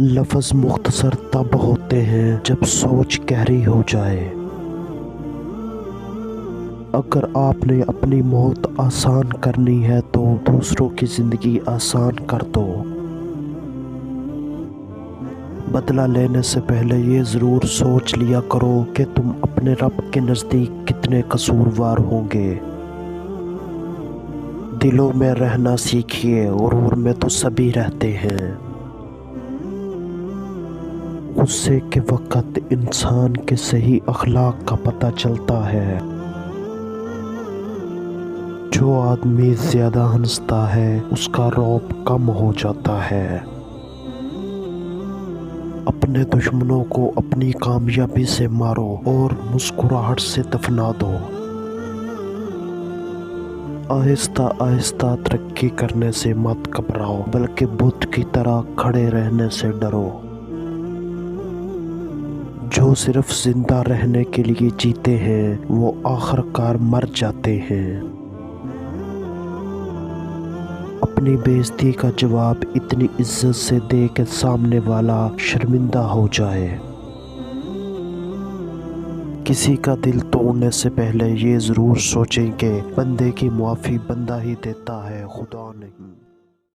لفظ مختصر تب ہوتے ہیں جب سوچ گہری ہو جائے۔ اگر آپ نے اپنی موت آسان کرنی ہے تو دوسروں کی زندگی آسان کر دو۔ بدلہ لینے سے پہلے یہ ضرور سوچ لیا کرو کہ تم اپنے رب کے نزدیک کتنے قصوروار ہوں گے۔ دلوں میں رہنا سیکھیے، غرور میں تو سبھی رہتے ہیں۔ غصے کے وقت انسان کے صحیح اخلاق کا پتہ چلتا ہے۔ جو آدمی زیادہ ہنستا ہے اس کا رعب کم ہو جاتا ہے۔ اپنے دشمنوں کو اپنی کامیابی سے مارو اور مسکراہٹ سے دفنا دو۔ آہستہ آہستہ ترقی کرنے سے مت گھبراؤ، بلکہ بت کی طرح کھڑے رہنے سے ڈرو۔ جو صرف زندہ رہنے کے لیے جیتے ہیں وہ آخر کار مر جاتے ہیں۔ اپنی بے عزتی کا جواب اتنی عزت سے دے کہ سامنے والا شرمندہ ہو جائے۔ کسی کا دل توڑنے سے پہلے یہ ضرور سوچیں کہ بندے کی معافی بندہ ہی دیتا ہے، خدا نہیں۔